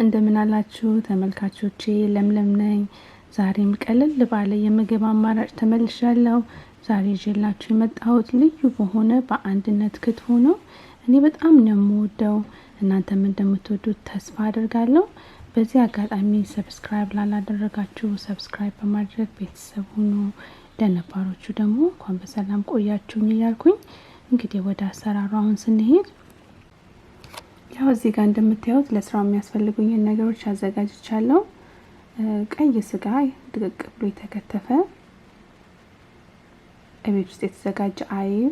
እንደምን አላችሁ ተመልካቾቼ ለምለም ነኝ ዛሬም ቀለል ባለ የምግብ አማራጭ ተመልሻለሁ ዛሬ ይዤላችሁ የመጣሁት ልዩ በሆነ በአንድነት ክትፎ ነው እኔ በጣም ነው የምወደው እናንተም እንደምትወዱት ተስፋ አደርጋለሁ በዚህ አጋጣሚ ሰብስክራይብ ላላደረጋችሁ ሰብስክራይብ በማድረግ ቤተሰብ ሁኑ ለነባሮቹ ደግሞ እንኳን በሰላም ቆያችሁኝ እያልኩኝ እንግዲህ ወደ አሰራሩ አሁን ስንሄድ ያው እዚህ ጋር እንደምታዩት ለስራው የሚያስፈልጉኝ ነገሮች አዘጋጅቻለሁ ቀይ ስጋ ድቅቅ ብሎ የተከተፈ እቤት ውስጥ የተዘጋጀ አይብ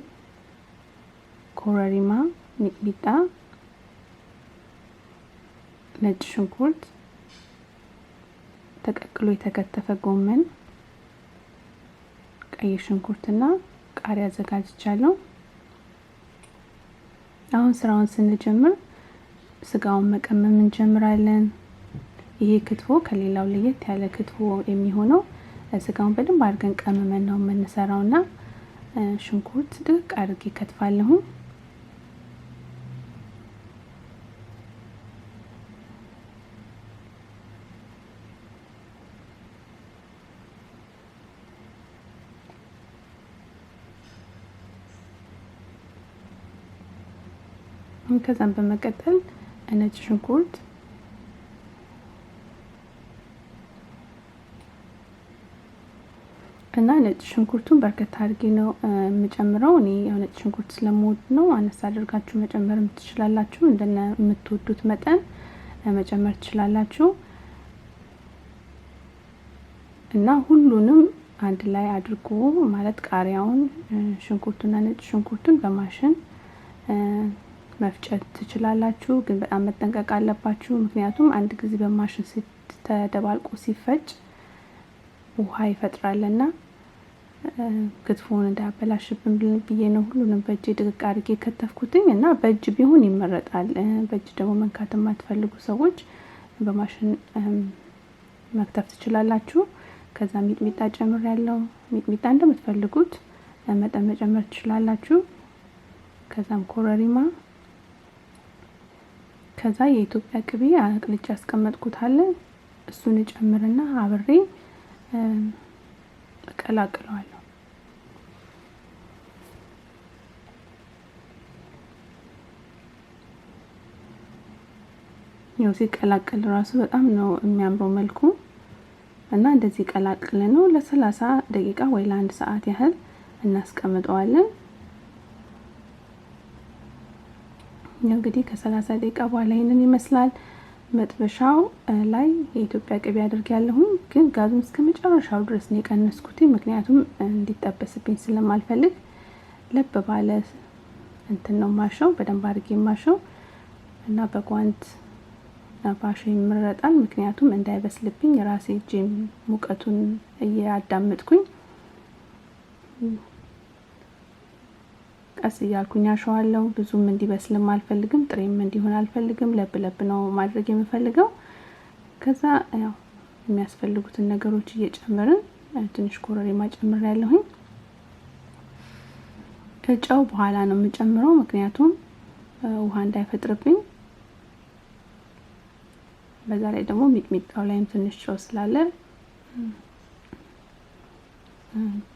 ኮረሪማ ሚጥሚጣ ነጭ ሽንኩርት ተቀቅሎ የተከተፈ ጎመን ቀይ ሽንኩርትና ቃሪያ አዘጋጅቻለሁ አሁን ስራውን ስንጀምር ስጋውን መቀመም እንጀምራለን ይሄ ክትፎ ከሌላው ለየት ያለ ክትፎ የሚሆነው ስጋውን በደንብ አድርገን ቀመመን ነው የምንሰራውና ሽንኩርት ድቅቅ አድርጌ ከትፋለሁ ከዛም በመቀጠል ነጭ ሽንኩርት እና ነጭ ሽንኩርቱን በርከት አድርጌ ነው የምጨምረው እኔ ነጭ ሽንኩርት ስለምወድ ነው አነሳ አድርጋችሁ መጨመር ትችላላችሁ እንደነ የምትወዱት መጠን መጨመር ትችላላችሁ እና ሁሉንም አንድ ላይ አድርጎ ማለት ቃሪያውን ሽንኩርቱና ነጭ ሽንኩርቱን በማሽን መፍጨት ትችላላችሁ ግን በጣም መጠንቀቅ አለባችሁ ምክንያቱም አንድ ጊዜ በማሽን ተደባልቆ ሲፈጭ ውሃ ይፈጥራልና ክትፎውን እንዳያበላሽብን ብዬ ነው ሁሉንም በእጅ ድቅቅ አድርጌ ከተፍኩትኝ እና በእጅ ቢሆን ይመረጣል በእጅ ደግሞ መንካት የማትፈልጉ ሰዎች በማሽን መክተፍ ትችላላችሁ ከዛ ሚጥሚጣ ጨምሬያለሁ ሚጥሚጣ እንደምትፈልጉት መጠን መጨመር ትችላላችሁ ከዛም ኮረሪማ ከዛ የኢትዮጵያ ቅቤ አቅልጬ አስቀመጥኩት አለ እሱን ጨምርና አብሬ እቀላቅለዋለሁ ያው ሲቀላቀል ራሱ በጣም ነው የሚያምረው መልኩ እና እንደዚህ ቀላቅለ ነው ለ30 ደቂቃ ወይ ለ1 ሰዓት ያህል እናስቀምጠዋለን እንግዲህ ከ30 ደቂቃ በኋላ ይሄንን ይመስላል መጥበሻው ላይ የኢትዮጵያ ቅቤ አድርጌያለሁ ግን ጋዙን እስከመጨረሻው ድረስ ነው የቀነስኩት ምክንያቱም እንዲጠበስብኝ ስለማልፈልግ ለብ ባለ እንትን ነው ማሻው በደንብ አድርጌ ማሻው እና በጓንት ባሽ ይመረጣል ምክንያቱም እንዳይበስልብኝ ራሴ እጄም ሙቀቱን እያዳመጥኩኝ ቀስ እያልኩኝ አሸዋለሁ ብዙም እንዲበስልም አልፈልግም ጥሬም እንዲሆን አልፈልግም ለብ ነው ማድረግ የምፈልገው ከዛ ያው የሚያስፈልጉትን ነገሮች እየጨመርን ትንሽ ኮረሪማ ጨምሬያለሁ ከጨው በኋላ ነው የምጨምረው ምክንያቱም ውሃ እንዳይፈጥርብኝ በዛ ላይ ደግሞ ሚጥሚጣው ላይም ትንሽ ጨው ስላለ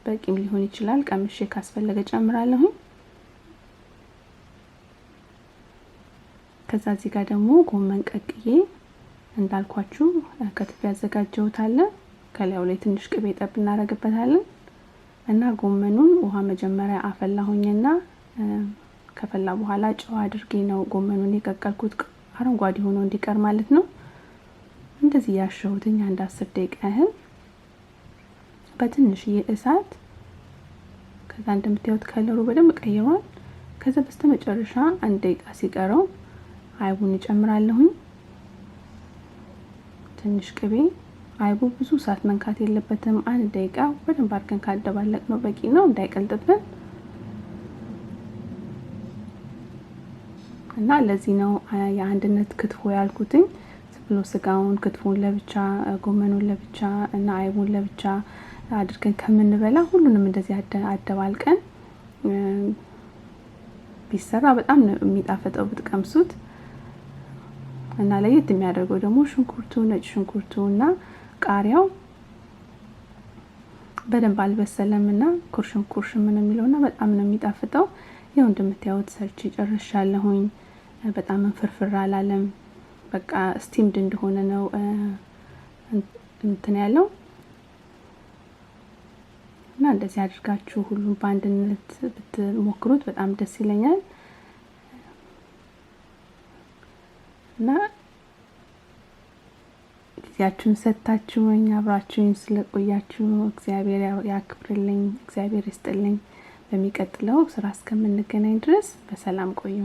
በቂም ሊሆን ይችላል ቀምሼ ካስፈለገ ጨምራለሁ ከዛ እዚህ ጋር ደግሞ ጎመን ቀቅዬ እንዳልኳችሁ ከትፍ ያዘጋጀሁት አለ ከላዩ ላይ ትንሽ ቅቤ ጠብ እናደርግበታለን እና ጎመኑን ውሃ መጀመሪያ አፈላሁኝና ከፈላ በኋላ ጨው አድርጌ ነው ጎመኑን የቀቀልኩት አረንጓዴ ሆኖ እንዲቀር ማለት ነው እንደዚህ ያሸሁትኝ አንድ 10 ደቂቃ ያህል በትንሽ እሳት ከዛ እንደምታዩት ከለሩ በደንብ ቀይሯል ከዛ በስተመጨረሻ 1 ደቂቃ ሲቀረው አይቡን ጨምራለሁ ትንሽ ቅቤ አይቡ ብዙ ሰዓት መንካት የለበትም 1 ደቂቃ በደንብ አድርገን ካደባለቅ ነው በቂ ነው እንዳይቀልጥብን እና ለዚህ ነው የአንድነት ክትፎ ያልኩትኝ ብሎ ስጋውን ክትፎን ለብቻ ጎመኑን ለብቻ እና አይቡን ለብቻ አድርገን ከምንበላ ሁሉንም እንደዚህ አደባልቀን ቢሰራ በጣም ነው የሚጣፈጠው ብትቀምሱት እና ለየት የሚያደርገው ደግሞ ሽንኩርቱ ነጭ ሽንኩርቱና ቃሪያው በደንብ አልበሰለምና ኩርሽም ምን የሚለውና በጣም ነው የሚጣፍጠው። ያው እንደምታዩት ሰርች ጨርሻለሁኝ። በጣም ፍርፍር አላለም። በቃ ስቲምድ እንደሆነ ነው እንትን ያለው እና እንደዚህ አድርጋችሁ ሁሉም በአንድነት ብትሞክሩት በጣም ደስ ይለኛል። እና ጊዜያችሁን ሰጣችሁኝ አብራችሁኝ ስለቆያችሁ እግዚአብሔር ያክብርልኝ፣ እግዚአብሔር ይስጥልኝ። በሚቀጥለው ስራ እስከምንገናኝ ድረስ በሰላም ቆዩ።